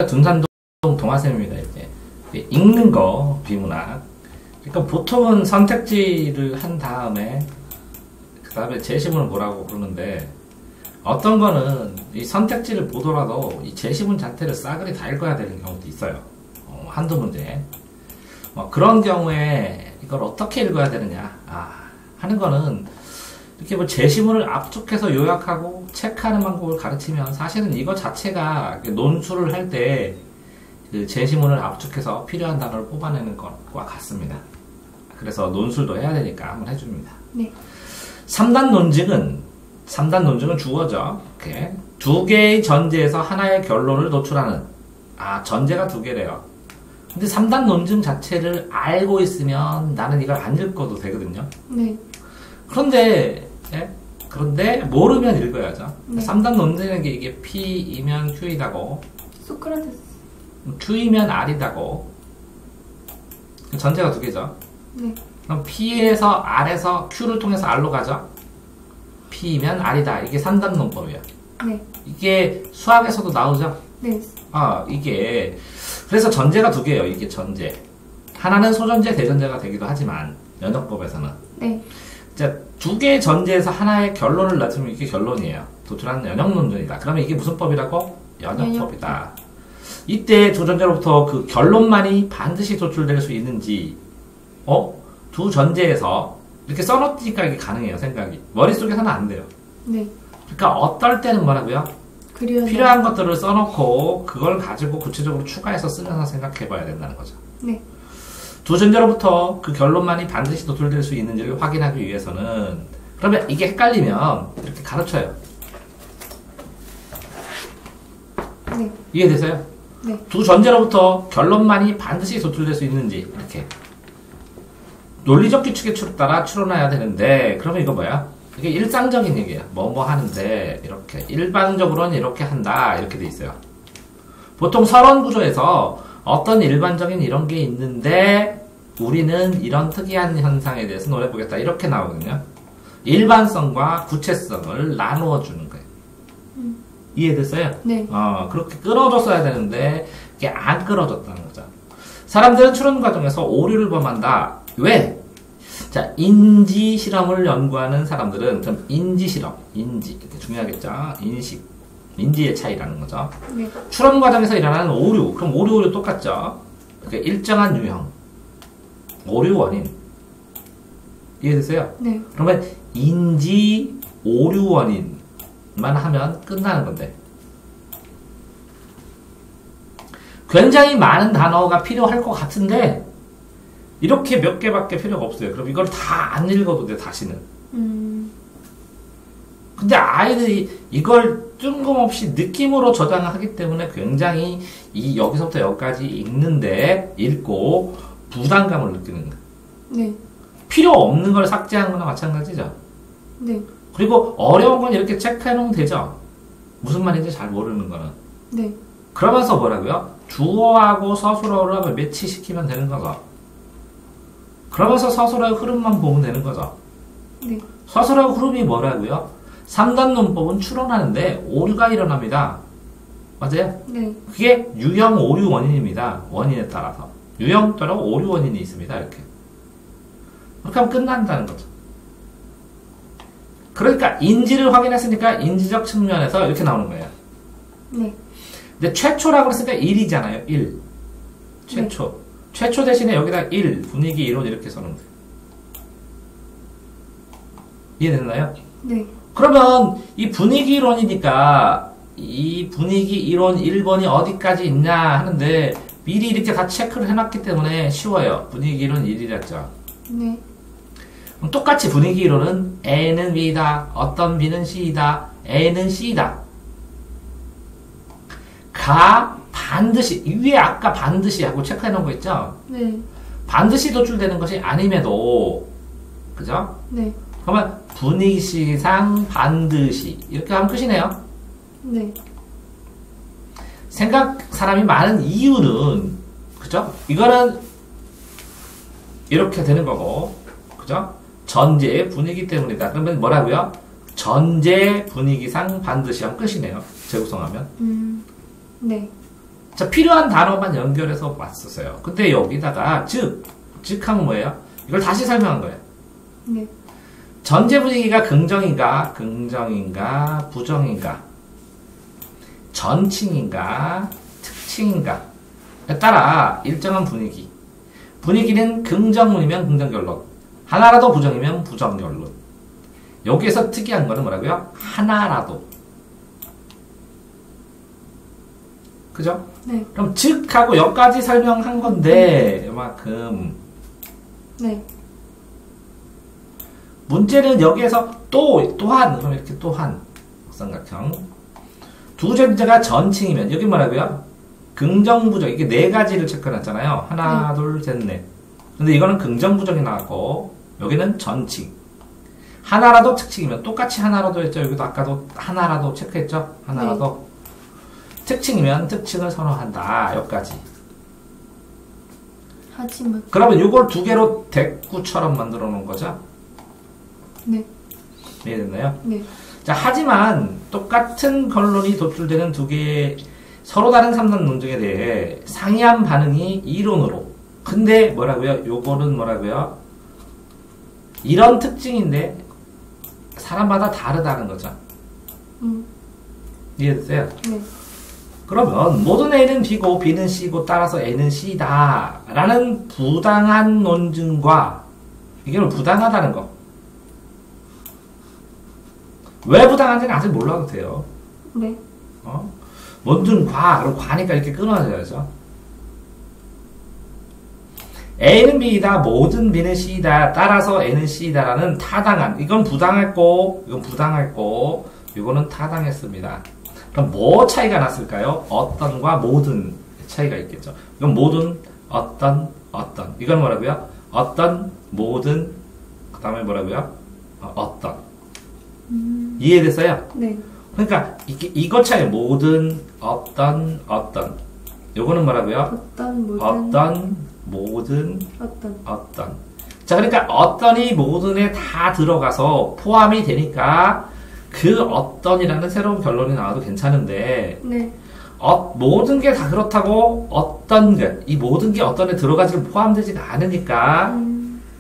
등산동 동화쌤입니다. 이제 읽는 거 비문학. 그러니까 보통은 선택지를 한 다음에 그 다음에 제시문을 보라고 그러는데 어떤 거는 이 선택지를 보더라도 이 제시문 자체를 싸그리 다 읽어야 되는 경우도 있어요. 한두 문제. 그런 경우에 이걸 어떻게 읽어야 되느냐 하는 거는 이렇게 뭐 제시문을 압축해서 요약하고 체크하는 방법을 가르치면 사실은 이거 자체가 논술을 할 때 그 제시문을 압축해서 필요한 단어를 뽑아내는 것과 같습니다. 그래서 논술도 해야 되니까 한번 해줍니다. 네. 3단 논증은 주어죠. 이렇게 두 개의 전제에서 하나의 결론을 도출하는 전제가 두 개래요. 근데 3단 논증 자체를 알고 있으면 나는 이걸 안 읽어도 되거든요. 네. 그런데 모르면 읽어야죠. 네. 3단 논증이라는 게 이게 P이면 Q이다고, 소크라테스. Q이면 R이다고. 전제가 두 개죠. 네. 그럼 P에서 R에서 Q를 통해서 R로 가죠. P이면 R이다. 이게 3단 논법이에요. 네. 이게 수학에서도 나오죠. 네. 이게 그래서 전제가 두 개예요. 이게 전제. 하나는 소전제, 대전제가 되기도 하지만 연역법에서는. 네. 자, 두 개의 전제에서 하나의 결론을 낳으면 이게 결론이에요. 도출하는 연역논증이다. 그러면 이게 무슨 법이라고? 연역법이다. 이때 두 전제로부터 그 결론만이 반드시 도출될 수 있는지, 두 전제에서 이렇게 써놓으니까 이게 가능해요, 생각이. 머릿속에서는 안 돼요. 네. 그러니까 어떨 때는 뭐라고요? 그려서. 필요한 것들을 써놓고 그걸 가지고 구체적으로 추가해서 쓰면서 생각해 봐야 된다는 거죠. 네. 두 전제로부터 그 결론만이 반드시 도출될 수 있는지를 확인하기 위해서는, 그러면 이게 헷갈리면 이렇게 가르쳐요. 네. 이해되세요? 네. 두 전제로부터 결론만이 반드시 도출될 수 있는지 이렇게 논리적 규칙에 따라 추론해야 되는데, 그러면 이거 뭐야? 이게 일상적인 얘기예요. 뭐뭐 하는데 이렇게 일반적으로는 이렇게 한다 이렇게 돼 있어요. 보통 서론 구조에서 어떤 일반적인 이런 게 있는데 우리는 이런 특이한 현상에 대해서 논해보겠다 이렇게 나오거든요. 일반성과 구체성을 나누어 주는 거예요. 이해됐어요? 네. 그렇게 끌어줬어야 되는데 이게 안 끌어줬다는 거죠. 사람들은 추론 과정에서 오류를 범한다. 왜? 자, 인지 실험을 연구하는 사람들은, 그럼 인지 실험, 인지 이렇게 중요하겠죠. 인지의 차이라는 거죠. 네. 추론 과정에서 일어나는 오류, 그럼 오류 똑같죠. 그러니까 일정한 유형, 오류 원인. 이해됐어요? 네. 그러면 인지 오류 원인만 하면 끝나는 건데, 굉장히 많은 단어가 필요할 것 같은데 이렇게 몇 개밖에 필요가 없어요. 그럼 이걸 다 안 읽어도 돼, 다시는. 근데 아이들이 이걸 뜬금없이 느낌으로 저장하기 때문에 굉장히 여기서부터 여기까지 읽고 부담감을 느끼는 거예요. 네. 필요 없는 걸 삭제한 거나 마찬가지죠. 네. 그리고 어려운 건 이렇게 체크해 놓으면 되죠. 무슨 말인지 잘 모르는 거는. 네. 그러면서 뭐라고요? 주어하고 서술어를 매치시키면 되는 거죠. 그러면서 서술어의 흐름만 보면 되는 거죠. 네. 서술어의 흐름이 뭐라고요? 3단 논법은 추론하는데 오류가 일어납니다. 맞아요? 네. 그게 유형 오류 원인입니다. 원인에 따라서. 유형 또는 오류 원인이 있습니다. 이렇게. 그렇게 하면 끝난다는 거죠. 그러니까 인지를 확인했으니까 인지적 측면에서 이렇게 나오는 거예요. 네. 근데 최초라고 했을 때 1이잖아요. 1. 최초. 네. 최초 대신에 여기다 1, 분위기 이론 이렇게 써놓은 거예요. 이해됐나요? 네. 그러면 이 분위기 이론이니까 이 분위기 이론 1번이 어디까지 있냐 하는데 미리 이렇게 다 체크를 해놨기 때문에 쉬워요. 분위기 이론 1이랬죠. 네. 그럼 똑같이 분위기 이론은 A는 B다, 어떤 B는 C이다, A는 C다. 반드시, 위에 아까 반드시 하고 체크해 놓은 거 있죠? 네. 반드시 도출되는 것이 아님에도, 그죠? 네. 그러면 분위기상 반드시, 이렇게 하면 끝이네요. 네. 사람이 많은 이유는, 그죠? 이거는 이렇게 되는 거고, 그죠? 전제의 분위기 때문이다. 그러면 뭐라고요? 전제 분위기상 반드시 하면 끝이네요. 재구성하면. 네. 자, 필요한 단어만 연결해서 맞쓰세요. 근데 여기다가 즉하면 뭐예요? 이걸 다시 설명한 거예요. 네. 전제 분위기가 긍정인가, 부정인가, 전칭인가, 특칭인가에 따라 일정한 분위기는 긍정문이면 긍정결론, 하나라도 부정이면 부정결론. 여기에서 특이한 거는 뭐라고요? 하나라도. 그죠? 네. 그럼 즉하고 여기까지 설명한 건데 이만큼. 네. 문제는 여기에서 또한 그럼 이렇게 또한 삼각형 두 전제가 전칭이면 여기 뭐라고요? 긍정부정 이게 네 가지를 체크해놨잖아요. 하나, 둘, 셋, 넷. 근데 이거는 긍정부정이 나왔고 여기는 전칭. 하나라도 특칭이면 똑같이 하나라도 했죠. 여기도 아까도 하나라도 체크했죠. 하나라도 특칭이면 특칭을 선호한다. 여기까지. 하지만. 그러면 이걸 두 개로 대꾸처럼 만들어 놓은 거죠. 네. 이해됐나요? 네. 자, 하지만 똑같은 결론이 도출되는 두 개의 서로 다른 3단 논증에 대해 상이한 반응이 이론으로. 근데 뭐라고요? 요거는 뭐라고요? 이런 특징인데 사람마다 다르다는 거죠. 이해됐어요? 네. 그러면 모든 A는 B고 B는 C고 따라서 A는 C다 라는 부당한 논증과 이게 부당하다는 거. 왜 부당한지는 아직 몰라도 돼요. 네. 논증 그럼 과니까 이렇게 끊어져야죠. A는 B이다, 모든 B는 C이다, 따라서 A는 C이다라는 타당한, 이건 부당했고, 이건 부당했고, 이거는 타당했습니다. 그럼 뭐 차이가 났을까요? 어떤과 모든 차이가 있겠죠. 이건 모든, 어떤. 이건 뭐라고요? 어떤, 모든, 그 다음에 뭐라고요? 어떤. 이해됐어요? 네. 그러니까 이거 차이 모든 어떤 요거는 뭐라고요? 모든 어떤. 자, 그러니까 어떤이 모든에 다 들어가서 포함이 되니까 그 어떤이라는 새로운 결론이 나와도 괜찮은데 네. 모든 게 다 그렇다고 어떤 이 모든 게 어떤에 들어가지 포함되지가 않으니까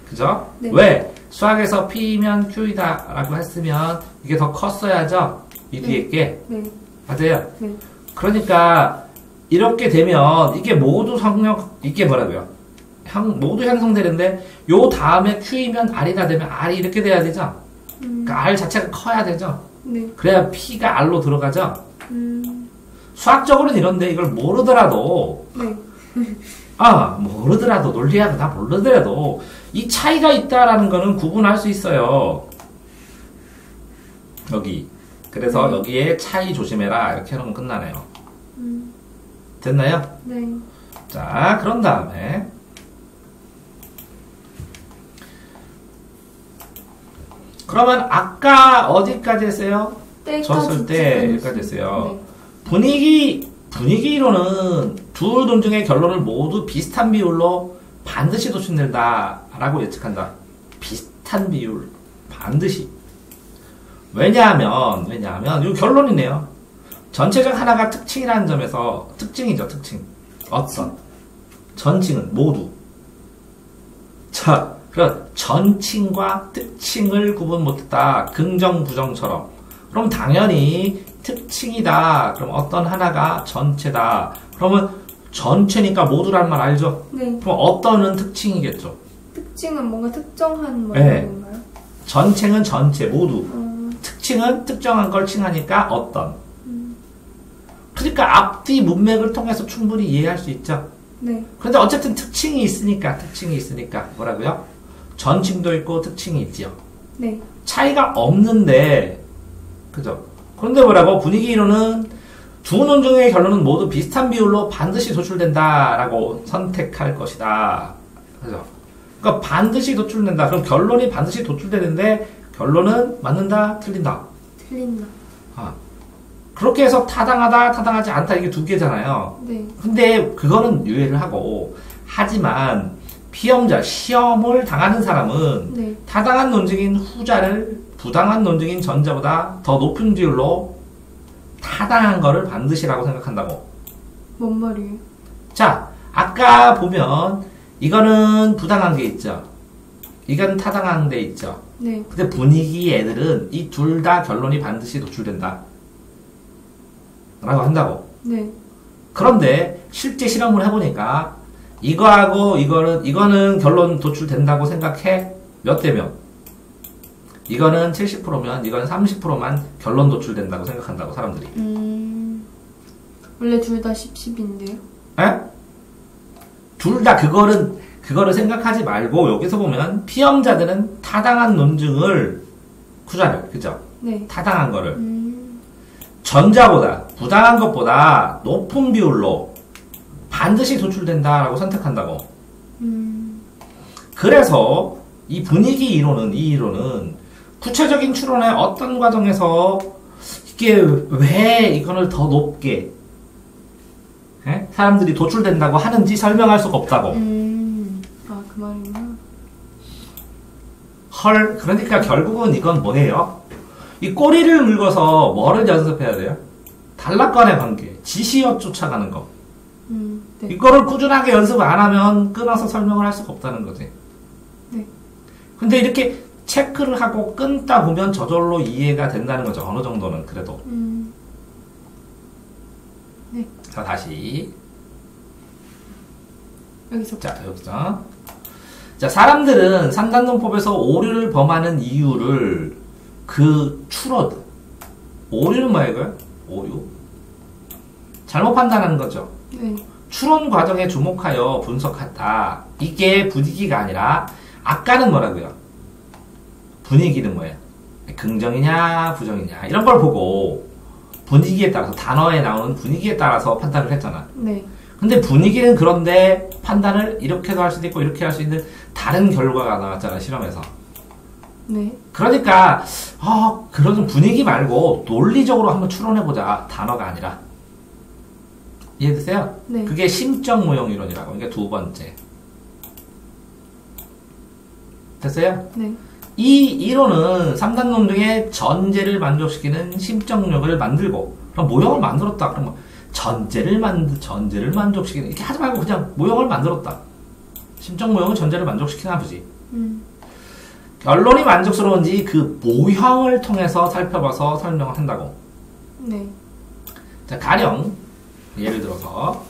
그죠? 네. 왜? 수학에서 P면 Q이다 라고 했으면 이게 더 컸어야죠? 이 뒤에 게. 네. 맞아요? 네. 그러니까 이렇게 되면 이게 모두 이게 뭐라고요? 모두 형성되는데 요 다음에 Q이면 R이다 되면 R이 이렇게 돼야 되죠? 그러니까 R 자체가 커야 되죠? 네. 그래야 P가 R로 들어가죠? 수학적으로는 이런데 이걸 모르더라도 네. 모르더라도 논리학을 다 모르더라도 이 차이가 있다라는 거는 구분할 수 있어요. 여기. 그래서 여기에 차이 조심해라 이렇게 해놓으면 끝나네요. 됐나요? 네. 자, 그런 다음에 그러면 아까 어디까지 했어요? 줬을 때 여기까지 했어요. 네. 분위기로는 두 논증의 결론을 모두 비슷한 비율로 반드시 도출된다라고 예측한다. 비슷한 비율, 반드시. 왜냐하면 이 결론이네요. 전체적 하나가 특징이라는 점에서 특징이죠, 특징. 어떤 전칭은 모두. 자, 그럼 전칭과 특징을 구분 못했다. 긍정, 부정처럼. 그럼 당연히 특징이다. 그럼 어떤 하나가 전체다. 그러면 전체니까 모두란 말 알죠? 네. 그럼 어떤은 특징이겠죠. 특징은 뭔가 특정한 네. 건가요? 전체는 전체 모두. 특징은 특정한 걸 칭하니까 어떤. 그러니까 앞뒤 문맥을 통해서 충분히 이해할 수 있죠. 네. 그런데 어쨌든 특징이 있으니까 뭐라고요? 전칭도 있고 특징이 있지요. 네. 차이가 없는데 그죠? 그런데 뭐라고? 분위기로는 두 논증의 결론은 모두 비슷한 비율로 반드시 도출된다라고 선택할 것이다. 그죠? 그러니까 반드시 도출된다. 그럼 결론이 반드시 도출되는데 결론은 맞는다, 틀린다. 틀린다. 그렇게 해서 타당하다, 타당하지 않다 이게 두 개잖아요. 네. 근데 그거는 유예를 하고 하지만 피험자, 시험을 당하는 사람은 네. 타당한 논증인 후자를 부당한 논증인 전자보다 더 높은 비율로 타당한 거를 반드시라고 생각한다고. 뭔 말이에요? 자, 아까 보면 이거는 부당한 게 있죠. 이건 타당한 게 있죠. 네. 근데 분위기 애들은 이 둘 다 결론이 반드시 노출된다. 라고 한다고. 네. 그런데 실제 실험을 해보니까 이거하고 이거는 결론 도출된다고 생각해. 몇 대 몇? 이거는 70%면 이거는 30%만 결론 도출된다고 생각한다고 사람들이. 원래 둘 다 10인데요. 에? 둘 다 그거를 생각하지 말고 여기서 보면 피험자들은 타당한 논증을 구자를 그죠? 네. 타당한 거를 전자보다 부당한 것보다 높은 비율로 반드시 도출된다라고 선택한다고. 그래서 이 분위기 이론은 이 이론은 구체적인 추론의 어떤 과정에서 이게 왜 이거를 더 높게 사람들이 도출된다고 하는지 설명할 수가 없다고. 아, 그 말이구나. 헐, 그러니까 결국은 이건 뭐예요? 이 꼬리를 물고서 뭐를 연습해야 돼요? 단락간의 관계, 지시어 쫓아가는 거. 네. 이거를 꾸준하게 연습 안 하면 끊어서 설명을 할 수가 없다는 거지. 네. 근데 이렇게 체크를 하고 끊다 보면 저절로 이해가 된다는 거죠. 어느 정도는 그래도. 네. 자, 다시. 여기서. 여기서. 자, 사람들은 산단논법에서 오류를 범하는 이유를 추론. 오류는 뭐예요, 이거요? 오류. 잘못 판단하는 거죠. 네. 추론 과정에 주목하여 분석했다. 이게 분위기가 아니라, 아까는 뭐라고요? 분위기는 뭐예요? 긍정이냐, 부정이냐, 이런 걸 보고, 분위기에 따라서, 단어에 나오는 분위기에 따라서 판단을 했잖아. 네. 근데 분위기는 그런데 판단을 이렇게도 할 수도 있고 이렇게 할 수 있는 다른 결과가 나왔잖아, 실험에서. 네. 그러니까 그런 분위기 말고 논리적으로 한번 추론해보자. 단어가 아니라. 이해되세요? 네. 그게 심적 모형 이론이라고. 그러니까 두 번째. 됐어요? 네. 이 이론은 3단론 중에 전제를 만족시키는 심적력을 만들고 그럼 모형을 만들었다. 그러면 전제를 만족시키는 이렇게 하지 말고 그냥 모형을 만들었다. 심적 모형은 전제를 만족시키나 보지. 결론이 만족스러운지 그 모형을 통해서 살펴봐서 설명을 한다고. 네. 자, 가령 예를 들어서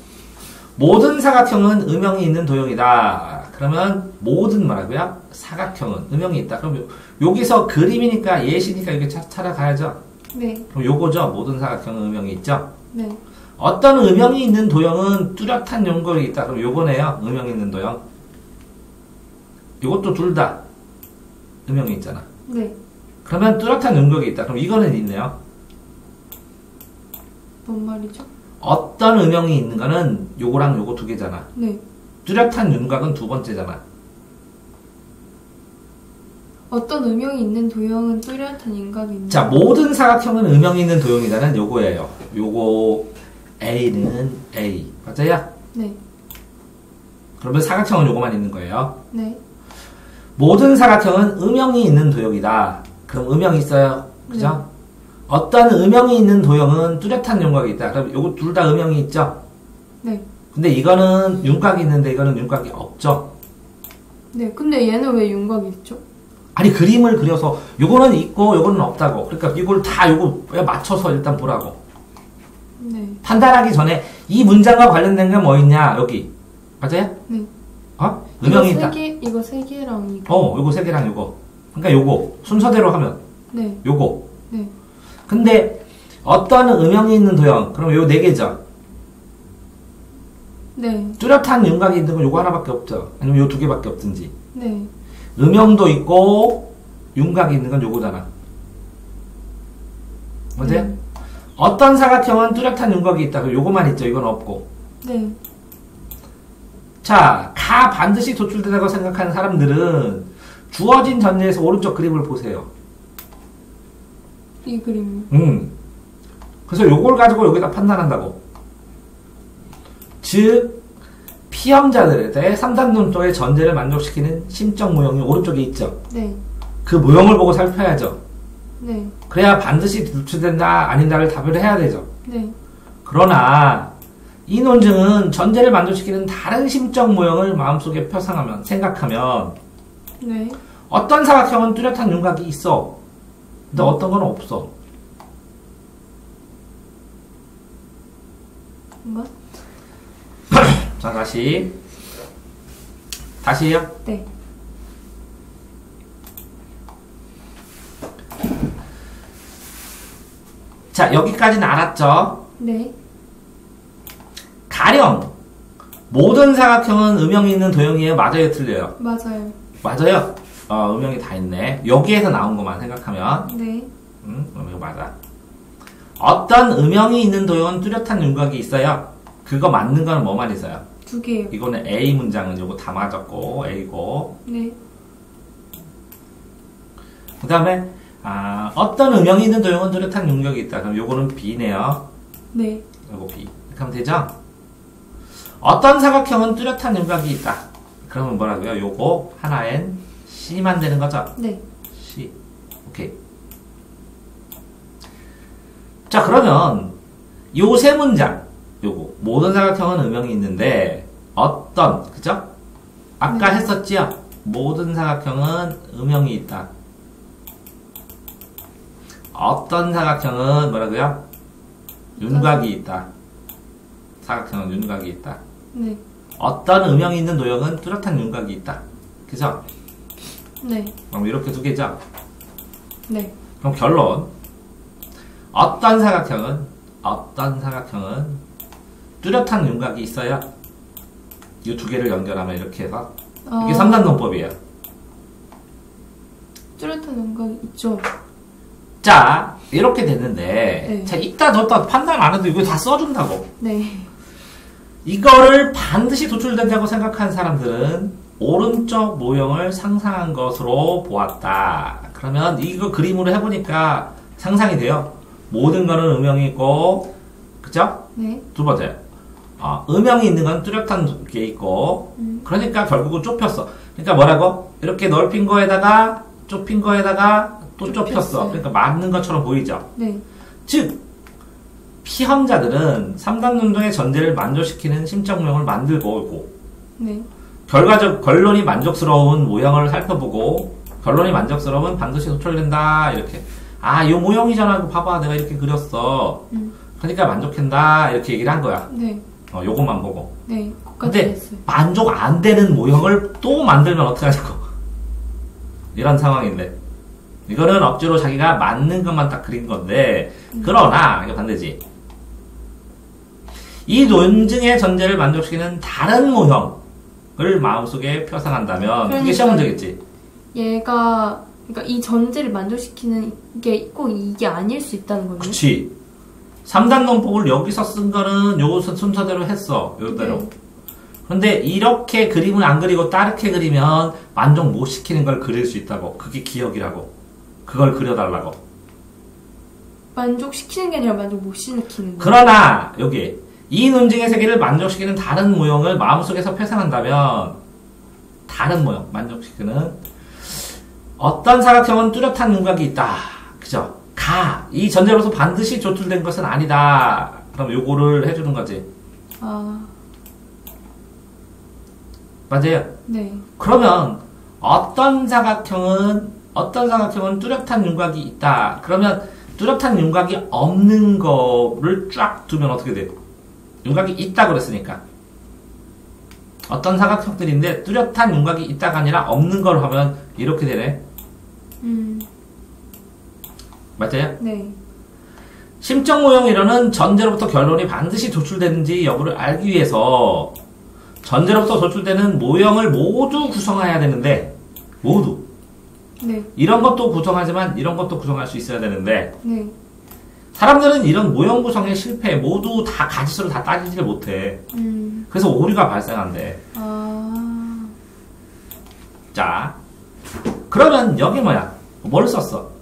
모든 사각형은 음영이 있는 도형이다. 그러면 모든 뭐라고요? 사각형은 음영이 있다. 그럼 여기서 그림이니까 예시니까 이렇게 찾아가야죠. 네. 그럼 요거죠. 모든 사각형은 음영이 있죠. 네. 어떤 음영이 있는 도형은 뚜렷한 연결이 있다. 그럼 요거네요. 음영이 있는 도형. 요것도 둘 다 음영이 있잖아. 네. 그러면 뚜렷한 윤곽이 있다. 그럼 이거는 있네요. 뭔 말이죠? 어떤 음영이 있는 거는 요거랑 요거 두 개잖아. 네. 뚜렷한 윤곽은 두 번째잖아. 어떤 음영이 있는 도형은 뚜렷한 윤곽이 있는. 자, 모든 사각형은 음영이 있는 도형이다는 요거예요. 요거 A는 A. 맞아요? 네. 그러면 사각형은 요거만 있는 거예요. 네. 모든 사각형은 음영이 있는 도형이다. 그럼 음영이 있어요. 그죠? 네. 어떤 음영이 있는 도형은 뚜렷한 윤곽이 있다. 그럼 요거 둘 다 음영이 있죠? 네. 근데 이거는 윤곽이 있는데 이거는 윤곽이 없죠? 네. 근데 얘는 왜 윤곽이 있죠? 아니, 그림을 그려서 요거는 있고 요거는 없다고. 그러니까 이걸 다 요거 맞춰서 일단 보라고. 네. 판단하기 전에 이 문장과 관련된 게 뭐 있냐? 여기. 맞아요? 네. 음영이 있다. 이거 세 개랑 이거. 요거 세 개랑 요거. 그러니까 요거. 순서대로 하면. 네. 요거. 네. 근데 어떤 음영이 있는 도형. 그럼 요 네 개죠. 네. 뚜렷한 윤곽이 있는 건 요거 하나밖에 없죠. 아니면 요 두 개밖에 없든지. 네. 음영도 있고 윤곽이 있는 건 요거잖아. 맞아요? 어떤 사각형은 뚜렷한 윤곽이 있다. 그럼 요거만 있죠. 이건 없고. 네. 자, 가 반드시 도출된다고 생각하는 사람들은 주어진 전제에서 오른쪽 그림을 보세요. 이 그림이요? 그래서 요걸 가지고 여기다 판단한다고. 즉, 피험자들에 대해 3단 논조의 전제를 만족시키는 심적 모형이 오른쪽에 있죠. 네. 그 모형을 보고 살펴야죠. 네. 그래야 반드시 도출된다, 아닌다를 답을 해야 되죠. 네. 그러나, 이 논증은 전제를 만족시키는 다른 심적 모형을 마음속에 표상하면, 생각하면, 네. 어떤 사각형은 뚜렷한 윤곽이 있어. 근데 어떤 건 없어. 뭔가? 자, 다시요. 네. 자, 여기까지는 알았죠? 네. 가령 모든 사각형은 음영이 있는 도형이에요? 맞아요? 틀려요? 맞아요. 맞아요? 음영이 다 있네. 여기에서 나온 것만 생각하면 네. 그럼 이거 맞아. 어떤 음영이 있는 도형은 뚜렷한 윤곽이 있어요? 그거 맞는 거는 뭐만 있어요? 두 개요. 이거는 A 문장은 요거 다 맞았고 A고, 네. 그 다음에 어떤 음영이 있는 도형은 뚜렷한 윤곽이 있다. 그럼 요거는 B네요. 네. 요거 B. 이렇게 하면 되죠? 어떤 사각형은 뚜렷한 윤곽이 있다. 그러면 뭐라고요? 요거 하나엔 C만 되는 거죠? 네. C. 오케이. 자, 그러면 요 세 문장, 요거 모든 사각형은 음영이 있는데 어떤, 그죠? 아까 네. 했었지요? 모든 사각형은 음영이 있다. 어떤 사각형은 뭐라고요? 윤곽이 있다. 사각형은 윤곽이 있다. 네. 어떤 음영이 있는 도형은 뚜렷한 윤곽이 있다. 그죠? 네. 그럼 이렇게 두 개죠? 네. 그럼 결론. 어떤 사각형은 뚜렷한 윤곽이 있어요. 이 두 개를 연결하면 이렇게 해서 이게 3단 논법이에요. 뚜렷한 윤곽이 있죠. 자, 이렇게 됐는데 네. 자, 이따 저따 판단 안 해도 이거 다 써준다고. 네. 이거를 반드시 도출된다고 생각한 사람들은 오른쪽 모형을 상상한 것으로 보았다. 그러면 이거 그림으로 해보니까 상상이 돼요. 모든 거는 음영이 있고, 그죠? 네. 두 번째, 음영이 있는 건 뚜렷한 게 있고, 그러니까 결국은 좁혔어. 그러니까 뭐라고? 이렇게 넓힌 거에다가 좁힌 거에다가 또 좁혔어. 좁혔어요. 그러니까 맞는 것처럼 보이죠? 네. 즉, 피험자들은 3단 논증의 전제를 만족시키는 심적 모형을 만들고 오고, 네. 결론이 만족스러운 모형을 살펴보고, 결론이 만족스러우면 반드시 도출된다. 이렇게. 이 모형이잖아. 이거 봐봐. 내가 이렇게 그렸어. 그러니까 만족한다. 이렇게 얘기를 한 거야. 네. 요것만 보고. 네. 거기까지 근데 됐어요. 만족 안 되는 모형을 또 만들면 어떡하냐고. 이런 상황인데. 이거는 억지로 자기가 맞는 것만 딱 그린 건데, 그러나, 이거 반대지. 이 논증의 전제를 만족시키는 다른 모형을 마음속에 표상한다면, 그게 시험 문제겠지. 얘가, 그러니까 이 전제를 만족시키는 게 꼭 이게 아닐 수 있다는 거네요. 그치. 3단 논법을 여기서 쓴 거는 요 순서대로 했어. 요대로. 네. 그런데 이렇게 그림을 안 그리고 다르게 그리면 만족 못 시키는 걸 그릴 수 있다고. 그게 기억이라고. 그걸 그려달라고. 만족시키는 게 아니라 만족 못 시키는 거예요. 그러나 여기 이 논증의 세계를 만족시키는 다른 모형을 마음속에서 표상한다면 다른 모형 만족시키는 어떤 사각형은 뚜렷한 윤곽이 있다. 그죠? 이 전제로서 반드시 조출된 것은 아니다. 그럼 요거를 해주는 거지. 맞아요? 네. 그러면 어떤 사각형은 뚜렷한 윤곽이 있다. 그러면 뚜렷한 윤곽이 없는 거를 쫙 두면 어떻게 돼요? 윤곽이 있다 그랬으니까. 어떤 사각형들인데 뚜렷한 윤곽이 있다가 아니라 없는 걸 하면 이렇게 되네. 맞아요? 네. 심적 모형 이론은 전제로부터 결론이 반드시 도출되는지 여부를 알기 위해서 전제로부터 도출되는 모형을 모두 구성해야 되는데, 모두. 네. 이런 것도 구성하지만 이런 것도 구성할 수 있어야 되는데, 네. 사람들은 이런 모형 구성에 실패해. 모두 다 가지수를 다 따지지를 못해. 그래서 오류가 발생한대. 자, 그러면 여기 뭐야? 뭘 썼어?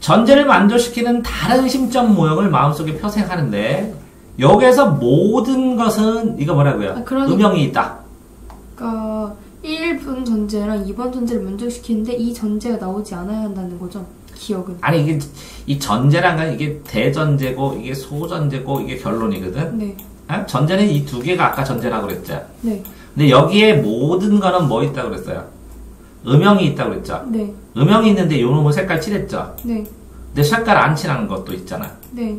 전제를 만족시키는 다른 심적 모형을 마음속에 표생하는데, 여기에서 모든 것은 이거 뭐라고요? 그러니까. 음영이 있다. 그러니까 1번 전제랑 2번 전제를 만족시키는데 이 전제가 나오지 않아야 한다는 거죠. 기억은. 아니 이게 이 전제란 건 이게 대전제고 이게 소전제고 이게 결론이거든. 네. 전제는 이 두 개가 아까 전제라고 그랬죠. 네. 근데 여기에 모든 거는 뭐 있다고 그랬어요? 음영이 있다고 그랬죠. 네. 음영이 있는데 요 놈은 색깔 칠했죠. 네. 근데 색깔 안 칠하는 것도 있잖아. 네.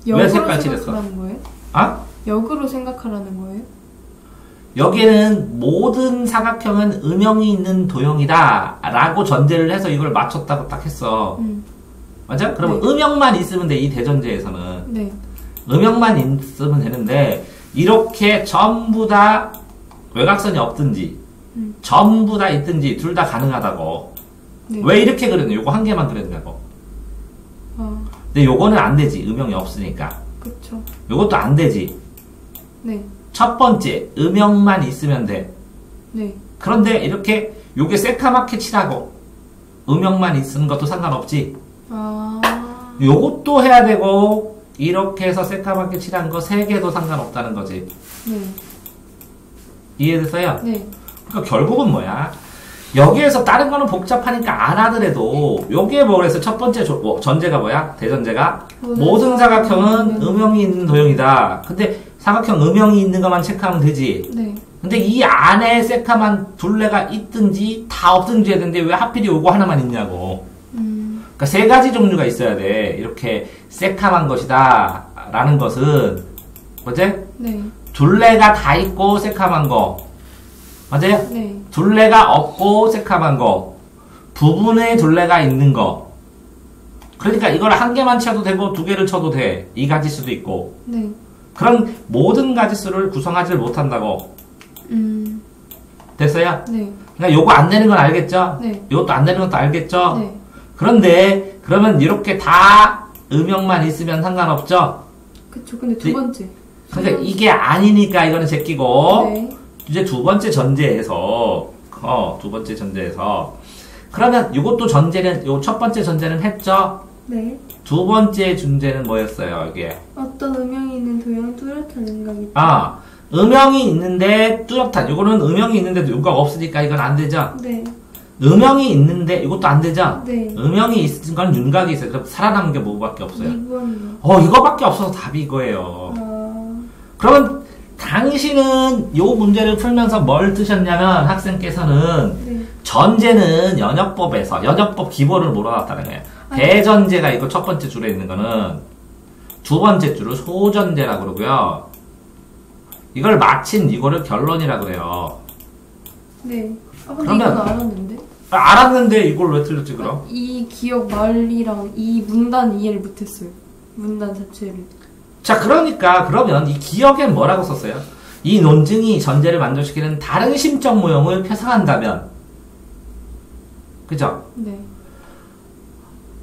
왜 역으로 색깔 칠했어? 생각하라는 거예요? 아? 역으로 생각하라는 거예요? 여기에는 모든 사각형은 음영이 있는 도형이다 라고 전제를 해서 이걸 맞췄다고 딱 했어. 맞아? 그러면 네. 음영만 있으면 돼, 이 대전제에서는. 네. 음영만 있으면 되는데 이렇게 전부 다 외곽선이 없든지 전부 다 있든지 둘 다 가능하다고. 네. 왜 이렇게 그랬냐? 요거 한 개만 그랬냐고. 아, 근데 요거는 안 되지, 음영이 없으니까. 그쵸. 요것도 안 되지. 네. 첫 번째, 음영만 있으면 돼. 네. 그런데 이렇게 요게 새카맣게 칠하고 음영만 있는 것도 상관없지. 아, 요것도 해야 되고 이렇게 해서 새까맣게 칠한 거 3개도 상관없다는 거지. 네. 이해됐어요? 네. 그러니까 결국은 뭐야? 여기에서 다른 거는 복잡하니까 안 하더라도 여기에 뭐 그래서 첫 번째 전제가 뭐야? 대전제가 모든 사각형은 음영이 있는 도형이다. 근데 사각형 음영이 있는 것만 체크하면 되지. 네. 근데 이 안에 새카만 둘레가 있든지 다 없든지 해야 되는데 왜 하필이 요거 하나만 있냐고. 그러니까 3가지 종류가 있어야 돼. 이렇게 새카만 것이다 라는 것은 뭐지? 네. 둘레가 다 있고 새카만 거 맞아요? 네. 둘레가 없고 새카만 거 부분에 둘레가 있는 거. 그러니까 이걸 한 개만 쳐도 되고 2개를 쳐도 돼. 이 가지수도 있고. 네. 그런 모든 가지수를 구성하지 못한다고. 됐어요? 네. 그러니까 요거 안 되는 건 알겠죠? 네. 요것도 안 되는 것도 알겠죠? 네. 그런데 그러면 이렇게 다 음영만 있으면 상관없죠? 그쵸. 근데 두 네. 번째. 그러니까 이게 아니니까 이거는 제끼고 네. 이제 두 번째 전제에서 그러면 이것도 전제는 요 첫 번째 전제는 했죠? 네. 두 번째 전제는 뭐였어요? 이게 어떤 음영이 있는 도형은 뚜렷한 생각이. 음영이 있는데 뚜렷한 요거는 음영이 있는데도 윤곽 없으니까 이건 안 되죠? 네. 음영이 있는데 이것도 안 되죠? 네. 음영이 있은 건 윤곽이 있어요. 그럼 살아남은 게 뭐밖에 없어요? 2번이요. 이거밖에 없어서 답이 이거예요. 그러면 당신은 요 문제를 풀면서 뭘 뜨셨냐면 학생께서는 네. 전제는 연역법 기본을 몰아놨다는 거예요. 대전제가 이거 첫 번째 줄에 있는 거는 두 번째 줄을 소전제라고 그러고요. 이걸 마친 이거를 결론이라고 그래요. 네. 근데 그러면- 이건 알았는데. 알았는데 이걸 왜 틀렸지 그럼? 이 기억 말이랑 이 문단 이해를 못했어요. 문단 자체를. 자, 그러니까 그러면 이 기억엔 뭐라고 썼어요? 이 논증이 전제를 만족시키는 다른 심적 모형을 표상한다면, 그죠? 네.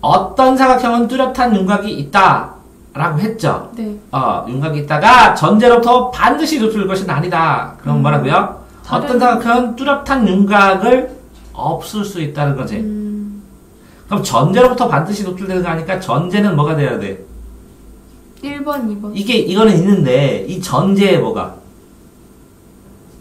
어떤 사각형은 뚜렷한 윤곽이 있다라고 했죠. 네. 윤곽이 있다가 전제로부터 반드시 노출 것은 아니다. 그럼 뭐라고요? 다른- 어떤 사각형은 뚜렷한 윤곽을 없을 수 있다는 거지. 그럼 전제로부터 반드시 노출되는 거 아니까 전제는 뭐가 돼야 돼? 1번, 2번. 이거는 있는데 이 전제에 뭐가?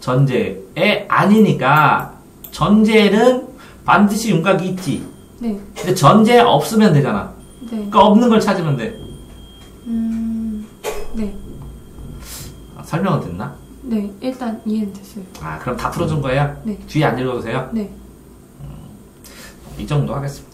전제에 아니니까 전제는 반드시 윤곽이 있지. 네. 근데 전제에 없으면 되잖아. 네. 그러니까 없는 걸 찾으면 돼. 네. 설명은 됐나? 네. 일단 이해는 됐어요. 그럼 다 풀어준 거예요? 네. 뒤에 안 읽어도 돼요? 네. 이 정도 하겠습니다.